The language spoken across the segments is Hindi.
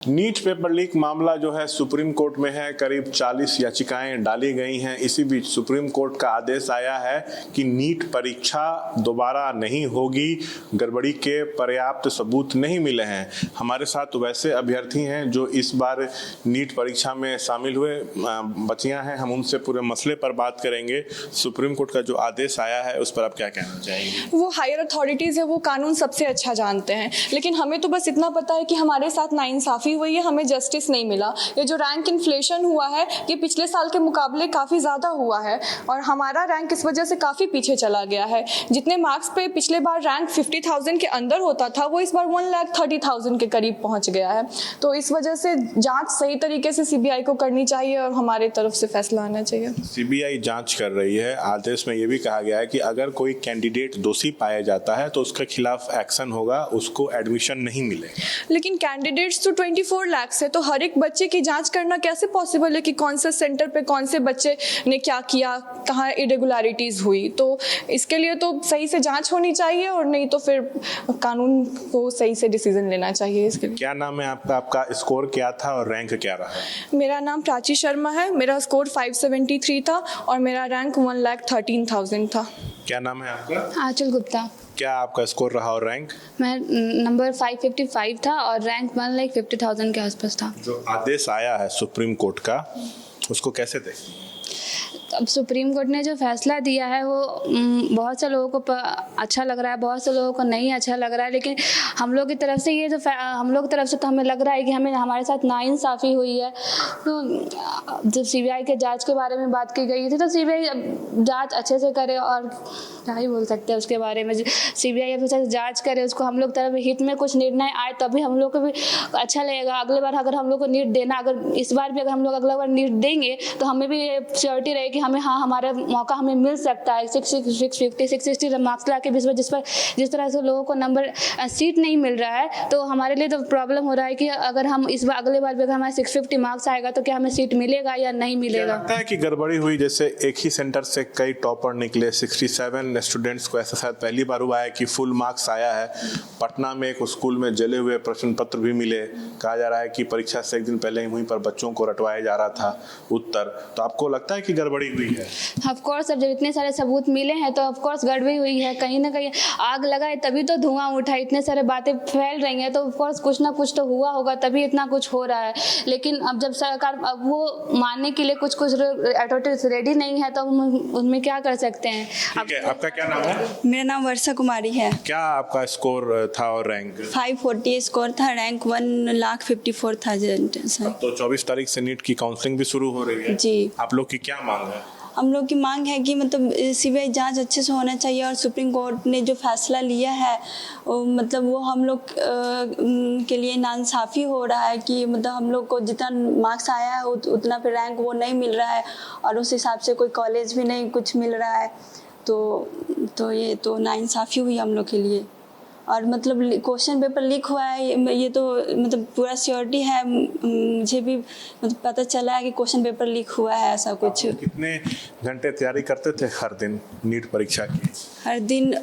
नीट पेपर लीक मामला जो है सुप्रीम कोर्ट में है। करीब 40 याचिकाएं डाली गई हैं। इसी बीच सुप्रीम कोर्ट का आदेश आया है कि नीट परीक्षा दोबारा नहीं होगी। गड़बड़ी के पर्याप्त सबूत नहीं मिले हैं। हमारे साथ वैसे अभ्यर्थी हैं जो इस बार नीट परीक्षा में शामिल हुए बच्चियां हैं। हम उनसे पूरे मसले पर बात करेंगे। सुप्रीम कोर्ट का जो आदेश आया है उस पर आप क्या कहना चाहेंगे? वो हायर अथॉरिटीज है, वो कानून सबसे अच्छा जानते हैं, लेकिन हमें तो बस इतना पता है कि हमारे साथ नाइंसाफी हुई है, हमें जस्टिस नहीं मिला। ये जो रैंक इन्फ्लेशन हुआ है ये पिछले साल के मुकाबले काफ़ी ज़्यादा हुआ है और हमारा रैंक इस वजह से काफ़ी पीछे चला गया है। जितने मार्क्स पे पिछले बार रैंक 50,000 के अंदर होता था वो इस बार 1,30,000 के करीब पहुंच गया है। तो इस वजह से जांच सही तरीके से सीबीआई को करनी चाहिए और हमारे तरफ से फैसला आना चाहिए। सीबीआई जांच कर रही है। आदेश में ये भी कहा गया है कि अगर कोई कैंडिडेट दोषी पाया जाता है तो उसके खिलाफ एक्शन होगा, उसको एडमिशन नहीं मिलेगा। लेकिन कैंडिडेट्स तो 24 लाख है, तो हर एक बच्चे की जांच करना कैसे पॉसिबल है कि कौन से सेंटर पे कौन से बच्चे ने क्या किया, कहाँ इरेगुलरिटीज हुई। तो इसके लिए तो सही से जांच होनी चाहिए और नहीं तो फिर कानून को सही से डिसीजन लेना चाहिए। इसके लिए क्या नाम है आपका? आपका स्कोर क्या था और रैंक क्या रहा? मेरा नाम प्राची शर्मा है। मेरा स्कोर 573 था और मेरा रैंक 1,13,000 था। क्या नाम है आपका? आंचल गुप्ता। क्या आपका स्कोर रहा और रैंक? मैं नंबर 555 था और रैंक 1,50,000 के आसपास था। जो आदेश आया है सुप्रीम कोर्ट का उसको कैसे देखते हैं? अब सुप्रीम कोर्ट ने जो फैसला दिया है वो बहुत से लोगों को अच्छा लग रहा है, बहुत से लोगों को नहीं अच्छा लग रहा है। लेकिन हम लोग की तरफ से ये जो हम लोग की तरफ से तो हमें लग रहा है कि हमारे साथ नाइंसाफ़ी हुई है। तो जब सीबीआई के जांच के बारे में बात की गई थी तो सीबीआई जांच अच्छे से करे और क्या ही बोल सकते हैं उसके बारे में। सीबीआई अच्छे से जाँच करे, उसको हम लोग तरफ हित में कुछ निर्णय आए तभी हम लोग को भी अच्छा लगेगा। अगले बार अगर हम लोग को नीट देना, अगर इस बार भी अगर हम लोग अगला बार नीट देंगे तो हमें भी श्योरिटी रहेगी हमें हमारा मौका हमें मिल सकता है। 650 660 मार्क्स ला के जिस तरह से लोगों को नंबर सीट नहीं मिल रहा है तो हमारे लिए तो प्रॉब्लम हो रहा है कि अगर हम इस बार अगले बार भी अगर हमारे 650 मार्क्स आएगा तो क्या हमें सीट मिलेगा या नहीं मिलेगा। लगता है कि गड़बड़ी हुई? जैसे एक ही सेंटर से कई टॉपर निकले, 67 स्टूडेंट्स को ऐसा शायद पहली बार हुआ है कि फुल मार्क्स आया है। पटना में एक स्कूल में जले हुए प्रश्न पत्र भी मिले। कहा जा रहा है कि परीक्षा से एक दिन पहले वहीं पर बच्चों को रटवाया जा रहा था उत्तर। तो आपको लगता है कि गड़बड़ी हुई है? ऑफ कोर्स, अब जब इतने सारे सबूत मिले हैं तो ऑफ कोर्स गड़बड़ी हुई है। कहीं ना कहीं आग लगाए तभी तो धुआं उठा, इतने सारे बातें फैल रही हैं तो ऑफ कोर्स कुछ ना कुछ तो हुआ होगा तभी इतना कुछ हो रहा है। लेकिन अब जब सरकार अब वो मानने के लिए कुछ अथॉरिटीज रेडी नहीं है तो उनमें क्या कर सकते हैं। ठीक है, आपका क्या नाम है? मेरा नाम वर्षा कुमारी है। क्या आपका स्कोर था और रैंक? 540 स्कोर था, रैंक 1,54,000। अब तो 24 तारीख से नीट की काउंसलिंग भी शुरू हो रही है जी। आप लोग की क्या मांग है? हम लोग की मांग है कि मतलब सीबीआई जांच अच्छे से होना चाहिए और सुप्रीम कोर्ट ने जो फैसला लिया है मतलब वो हम लोग के लिए नाइंसाफ़ी हो रहा है कि मतलब हम लोग को जितना मार्क्स आया है उतना पे रैंक वो नहीं मिल रहा है और उस हिसाब से कोई कॉलेज भी नहीं कुछ मिल रहा है। तो ये तो नाइंसाफ़ी हुई हम लोग के लिए। और मतलब क्वेश्चन पेपर लीक हुआ है ये तो मतलब पूरा श्योरिटी है। मुझे भी मतलब पता चला है कि क्वेश्चन पेपर लीक हुआ है ऐसा कुछ। कितने घंटे तैयारी करते थे हर दिन नीट परीक्षा की? हर दिन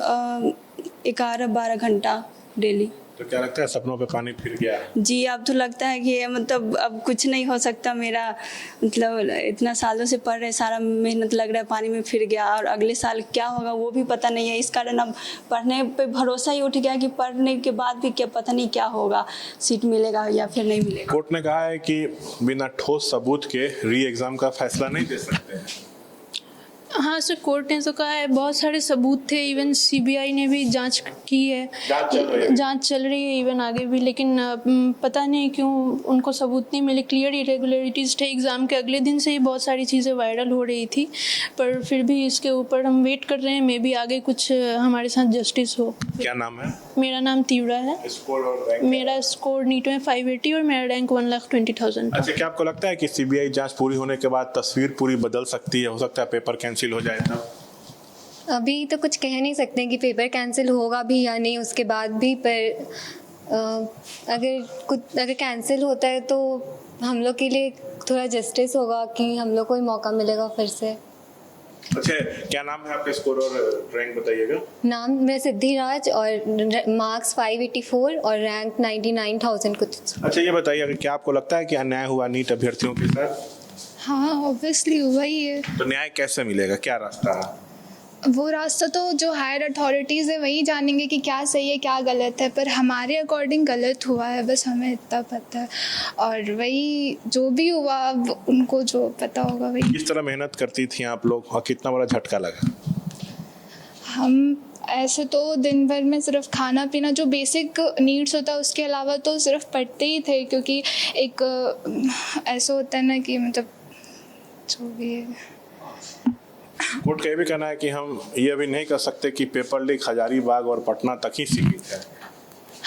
11-12 घंटा डेली। तो क्या लगता है सपनों पे पानी फिर गया? जी, अब तो लगता है कि मतलब अब कुछ नहीं हो सकता मेरा। मतलब इतना सालों से पढ़ रहे, सारा मेहनत लग रहा है पानी में फिर गया और अगले साल क्या होगा वो भी पता नहीं है। इस कारण अब पढ़ने पे भरोसा ही उठ गया कि पढ़ने के बाद भी क्या पता नहीं क्या होगा, सीट मिलेगा या फिर नहीं मिलेगा। कोर्ट ने कहा है कि बिना ठोस सबूत के री एग्जाम का फैसला नहीं दे सकते हैं। हाँ सर, कोर्ट ने तो कहा है, बहुत सारे सबूत थे। इवन सीबीआई ने भी जांच की है, जांच चल रही है इवन आगे भी। लेकिन पता नहीं क्यों उनको सबूत नहीं मिले। क्लियर इरेगुलरिटीज़ थे। एग्ज़ाम के अगले दिन से ही बहुत सारी चीज़ें वायरल हो रही थी, पर फिर भी इसके ऊपर हम वेट कर रहे हैं। मे बी आगे कुछ हमारे साथ जस्टिस हो। क्या नाम है? मेरा नाम तीव्रा है। स्कोर और रैंक? मेरा स्कोर नीट में 580 और मेरा रैंक 1,20,000। अच्छा, क्या आपको लगता है कि सीबीआई जांच पूरी होने के बाद तस्वीर पूरी बदल सकती है? हो सकता है पेपर कैंसिल हो जाए तब? अभी तो कुछ कह नहीं सकते कि पेपर कैंसिल होगा भी या नहीं उसके बाद भी। पर अगर कैंसिल होता है तो हम लोग के लिए थोड़ा जस्टिस होगा कि हम लोग को ही मौका मिलेगा फिर से। अच्छा, क्या नाम है आपका, स्कोर और रैंक बताइएगा। नाम मेरा सिद्धिराज और मार्क्स 584 और रैंक 99,000 कुछ। अच्छा, ये बताइए क्या आपको लगता है कि अन्याय हुआ नीट अभ्यर्थियों के साथ? हाँ, ऑब्वियसली हुआ ही है। तो न्याय कैसे मिलेगा, क्या रास्ता है? वो रास्ता तो जो हायर अथॉरिटीज़ है वही जानेंगे कि क्या सही है क्या गलत है, पर हमारे अकॉर्डिंग गलत हुआ है, बस हमें इतना पता है। और वही जो भी हुआ उनको जो पता होगा वही। किस तरह मेहनत करती थी आप लोग और कितना बड़ा झटका लगा? हम ऐसे तो दिन भर में सिर्फ खाना पीना जो बेसिक नीड्स होता है उसके अलावा तो सिर्फ पढ़ते ही थे, क्योंकि एक ऐसा होता है ना कि मतलब जो भी है। कोर्ट का ये भी कहना है कि हम ये भी नहीं कर सकते कि पेपर लीक हजारीबाग और पटना तक ही सीमित है।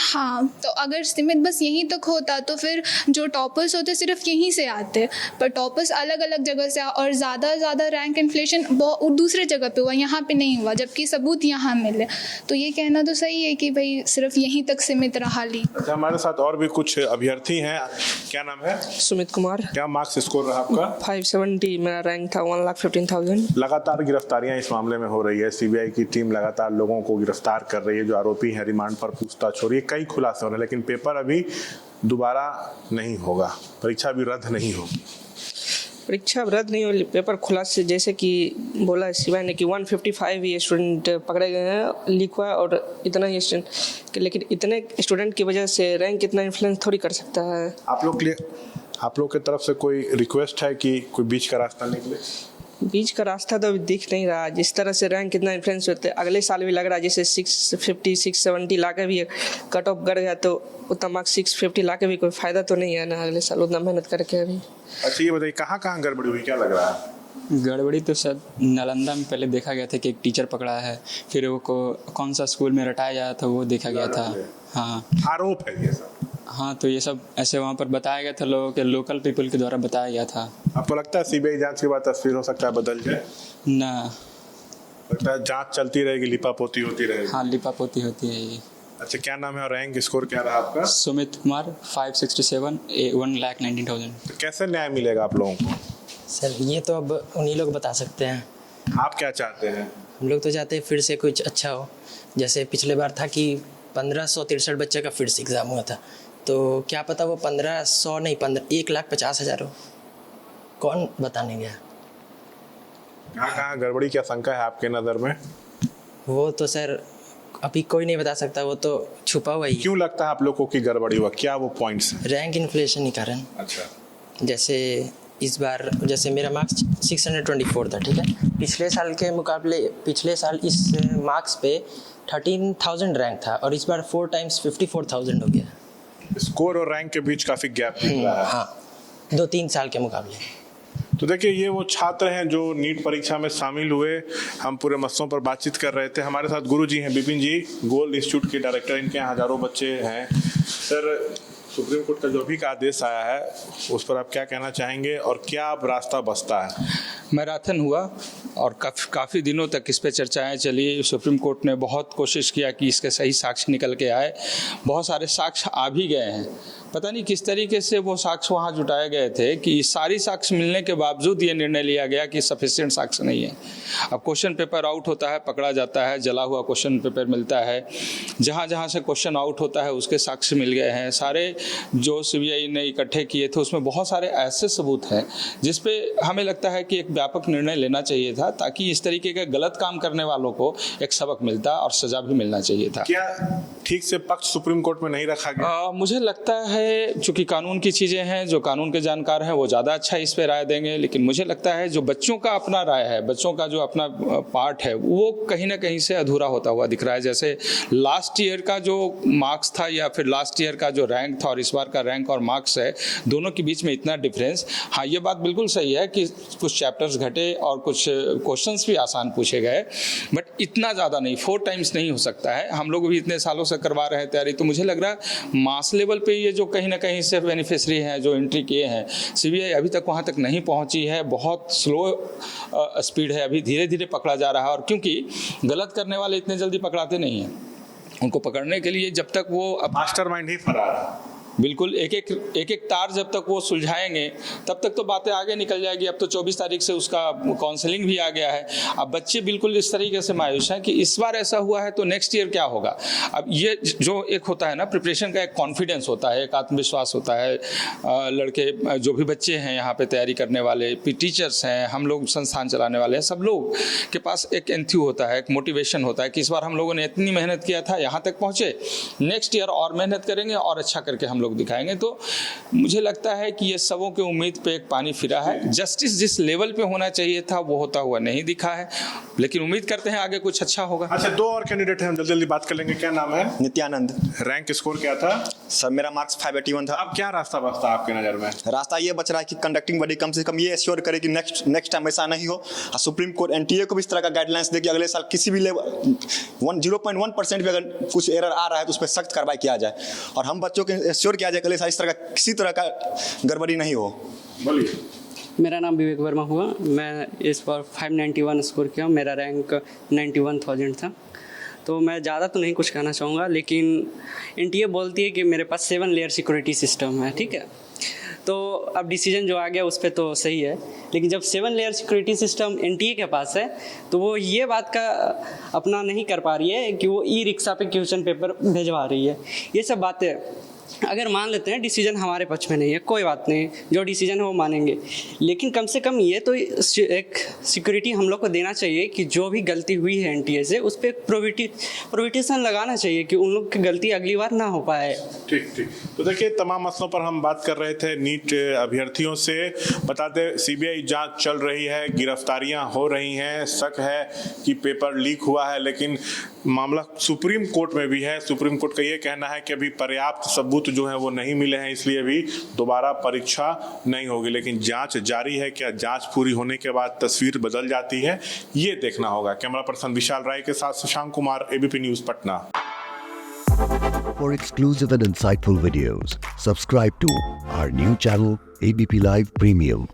हाँ, तो अगर सीमित बस यहीं तक होता तो फिर जो टॉपर्स होते सिर्फ यहीं से आते, पर टॉपर्स अलग अलग जगह से और ज़्यादा रैंक इन्फ्लेशन दूसरे जगह पे हुआ, यहाँ पे नहीं हुआ, जबकि सबूत यहाँ मिले। तो ये कहना तो सही है कि भाई सिर्फ यहीं तक सीमित रहा ली। अच्छा, हमारे साथ और भी कुछ अभ्यर्थी हैं। क्या नाम है? सुमित कुमार। क्या मार्क्स स्कोर रहा आपका? 570 मेरा रैंक था, 1,15,000। लगातार गिरफ्तारियां इस मामले में हो रही है, सीबीआई की टीम लगातार लोगों को गिरफ्तार कर रही है जो आरोपी हैं, रिमांड पर पूछताछ हो रही है, कई खुलासे हो रहे हैं, लेकिन पेपर अभी दोबारा नहीं होगा, परीक्षा भी रद्द नहीं होगी। परीक्षा रद्द नहीं हो, पेपर खुला से जैसे कि बोला सीबीआई ने कि 155 ही स्टूडेंट पकड़े गए हैं, लीक हुआ, और इतना ही स्टूडेंट, लेकिन इतने स्टूडेंट की वजह से रैंक इतना इन्फ्लुएंस थोड़ी कर सकता है। आप लोग की तरफ से कोई रिक्वेस्ट है कि कोई बीच का रास्ता निकले? बीच का रास्ता तो अभी दिख नहीं रहा। जिस तरह से रैंक कितना इन्फ्लुएंस होते हैं, अगले साल भी लग रहा है जैसे 650 670 ला के भी कट ऑफ गड़ गया तो उतना मार्क्स 650 ला के भी कोई फायदा तो नहीं है ना अगले साल उतना मेहनत करके अभी। अच्छा, ये बताइए कहाँ गड़बड़ी हुई, क्या लग रहा है? गड़बड़ी तो सर नालंदा में पहले देखा गया था कि एक टीचर पकड़ा है, फिर वो कौन सा स्कूल में रटाया गया था वो देखा गया था। हाँ, आरोप है ये सब। हाँ, तो ये सब ऐसे वहाँ पर बताया गया था, लोगों के लोकल पीपल के द्वारा बताया गया था। आपको लगता है सीबीआई जांच के बाद तस्वीर हो सकता है बदल जाए? ना, लगता है जांच चलती रहेगी, लिपापोती होती रहेगी? हाँ, लिपापोती होती है ये। अच्छा, क्या नाम है और रैंक स्कोर क्या रहा आपका? सुमित कुमार 567 1,19,000। तो कैसे न्याय मिलेगा आप लोगों को? सर ये तो अब उन्हीं लोग बता सकते हैं। आप क्या चाहते हैं? हम लोग तो चाहते हैं फिर से कुछ अच्छा हो, जैसे पिछले बार था कि 1563 बच्चे का फिर से एग्ज़ाम हुआ था, तो क्या पता वो 1500 नहीं 1,50,000 हो, कौन बताने गया। कहाँ गड़बड़ी की आशंका है आपके नज़र में? वो तो सर अभी कोई नहीं बता सकता, वो तो छुपा हुआ ही। क्यों लगता है आप लोगों की गड़बड़ी हुआ, क्या वो पॉइंट्स हैं? रैंक इन्फ्लेशन के कारण। अच्छा, जैसे इस बार जैसे मेरा मार्क्स 624 था, ठीक है, पिछले साल के मुकाबले पिछले साल इस मार्क्स पे 13,000 रैंक था और इस बार 4 टाइम्स 54,000 हो गया। स्कोर और रैंक के बीच काफी गैप दिख रहा है। हाँ, 2-3 साल के मुकाबले। तो देखिए, ये वो छात्र हैं जो नीट परीक्षा में शामिल हुए। हम पूरे मसलों पर बातचीत कर रहे थे। हमारे साथ गुरु जी हैं, विपिन जी, गोल्ड इंस्टीट्यूट के डायरेक्टर। इनके यहाँ हजारों बच्चे हैं। सर, सुप्रीम कोर्ट का जो भी का आदेश आया है उस पर आप क्या कहना चाहेंगे और क्या अब रास्ता बचता है? मैराथन हुआ और काफ़ी दिनों तक इस पे चर्चाएं चली। सुप्रीम कोर्ट ने बहुत कोशिश किया कि इसके सही साक्ष्य निकल के आए। बहुत सारे साक्ष्य आ भी गए हैं। पता नहीं किस तरीके से वो साक्ष्य वहाँ जुटाए गए थे कि सारी साक्ष्य मिलने के बावजूद ये निर्णय लिया गया कि सफिशिएंट साक्ष्य नहीं है। अब क्वेश्चन पेपर आउट होता है, पकड़ा जाता है, जला हुआ क्वेश्चन पेपर मिलता है। जहाँ जहाँ से क्वेश्चन आउट होता है उसके साक्ष्य मिल गए हैं। सारे जो सीबीआई ने इकट्ठे किए थे उसमें बहुत सारे ऐसे सबूत हैं जिसपे हमें लगता है कि एक व्यापक निर्णय लेना चाहिए था, ताकि इस तरीके के गलत काम करने वालों को एक सबक मिलता और सजा भी मिलना चाहिए था। क्या ठीक से पक्ष सुप्रीम कोर्ट में नहीं रखा गया? मुझे लगता है चूंकि कानून की चीज़ें हैं, जो कानून के जानकार हैं वो ज़्यादा अच्छा इस पे राय देंगे, लेकिन मुझे लगता है जो बच्चों का अपना राय है, बच्चों का जो अपना पार्ट है, वो कहीं ना कहीं से अधूरा होता हुआ दिख रहा है। जैसे लास्ट ईयर का जो मार्क्स था या फिर लास्ट ईयर का जो रैंक था और इस बार का रैंक और मार्क्स है, दोनों के बीच में इतना डिफरेंस। हाँ, ये बात बिल्कुल सही है कि कुछ चैप्टर्स घटे और कुछ क्वेश्चंस भी आसान पूछे गए, बट इतना ज़्यादा नहीं, 4 टाइम्स नहीं हो सकता है। हम लोग भी इतने सालों से करवा रहे हैं तैयारी, तो मुझे लग रहा है मास लेवल पे ये जो कहीं ना कहीं से बेनिफिशरी हैं, जो एंट्री किए हैं, सीबीआई अभी तक वहाँ तक नहीं पहुँची है। बहुत स्लो स्पीड है, अभी धीरे धीरे पकड़ा जा रहा है। और क्योंकि गलत करने वाले इतने जल्दी पकड़ाते नहीं हैं, उनको पकड़ने के लिए जब तक वो मास्टरमाइंड ही फरार है। बिल्कुल एक एक तार जब तक वो सुलझाएंगे तब तक तो बातें आगे निकल जाएगी। अब तो 24 तारीख से उसका काउंसलिंग भी आ गया है। अब बच्चे बिल्कुल इस तरीके से मायूस हैं कि इस बार ऐसा हुआ है तो नेक्स्ट ईयर क्या होगा। अब ये जो एक होता है ना प्रिपरेशन का एक कॉन्फिडेंस होता है, एक आत्मविश्वास होता है। लड़के जो भी बच्चे हैं यहाँ पे तैयारी करने वाले, टीचर्स हैं, हम लोग संस्थान चलाने वाले हैं, सब लोग के पास एक एंथ्यू होता है, एक मोटिवेशन होता है कि इस बार हम लोगों ने इतनी मेहनत किया था, यहाँ तक पहुँचे, नेक्स्ट ईयर और मेहनत करेंगे और अच्छा करके हम लोग दिखाएंगे। तो मुझे लगता है कि ये सबों की उम्मीद पे एक पानी फिरा है। जस्टिस जिस लेवल पे होना चाहिए था वो होता हुआ नहीं दिखा है, लेकिन उम्मीद करते हैं आगे कुछ अच्छा होगा। अच्छा, दो और कैंडिडेट हैं, हम जल्दी जल्दी बात कर लेंगे। क्या नाम है? नित्यानंद। रैंक स्कोर क्या था? सर मेरा मार्क्स 581 था। अब क्या रास्ता बचता है आपके नज़र में? रास्ता ये बच रहा है कि कंडक्टिंग बॉडी कम से कम ये एश्योर करे कि नेक्स्ट टाइम ऐसा नहीं हो। और सुप्रीम कोर्ट एनटीए को भी इस तरह का गाइडलाइंस दे कि अगले साल किसी भी लेवल 0.1% भी अगर कुछ एरर आ रहा है तो उस पर सख्त कार्रवाई किया जाए और हम बच्चों को एश्योर किया जाए कि अगले साल इस तरह का किसी तरह का गड़बड़ी नहीं हो। बोलिए। मेरा नाम विवेक वर्मा हुआ। मैं इस बार 591 स्कोर किया। मेरा रैंक 91,000 था। तो मैं ज़्यादा तो नहीं कुछ कहना चाहूँगा, लेकिन एनटीए बोलती है कि मेरे पास 7 लेयर सिक्योरिटी सिस्टम है, ठीक है। तो अब डिसीजन जो आ गया उस पर तो सही है, लेकिन जब 7 लेयर सिक्योरिटी सिस्टम एनटीए के पास है तो वो ये बात का अपना नहीं कर पा रही है कि वो ई रिक्शा पे क्वेश्चन पेपर भेजवा रही है। ये सब बातें अगर मान लेते हैं डिसीजन हमारे पक्ष में नहीं है, कोई बात नहीं, जो डिसीजन है वो मानेंगे, लेकिन कम से कम ये तो एक सिक्योरिटी हम लोग को देना चाहिए कि जो भी गलती हुई है एनटीए से उस पर प्रोविटेशन लगाना चाहिए कि उन लोग की गलती अगली बार ना हो पाए। ठीक। तो देखिए, तमाम मसलों पर हम बात कर रहे थे नीट अभ्यर्थियों से। बताते सीबीआई जांच चल रही है, गिरफ्तारियां हो रही हैं, शक है कि पेपर लीक हुआ है, लेकिन मामला सुप्रीम कोर्ट में भी है। सुप्रीम कोर्ट का ये कहना है कि अभी पर्याप्त सबूत जो है वो नहीं मिले हैं, इसलिए अभी दोबारा परीक्षा नहीं होगी। लेकिन जांच जारी है। क्या जांच पूरी होने के बाद तस्वीर बदल जाती है, ये देखना होगा। कैमरा पर्सन विशाल राय के साथ Shashank Kumar, ABP news Patna. For exclusive and insightful videos, subscribe to our new channel ABP Live Premium.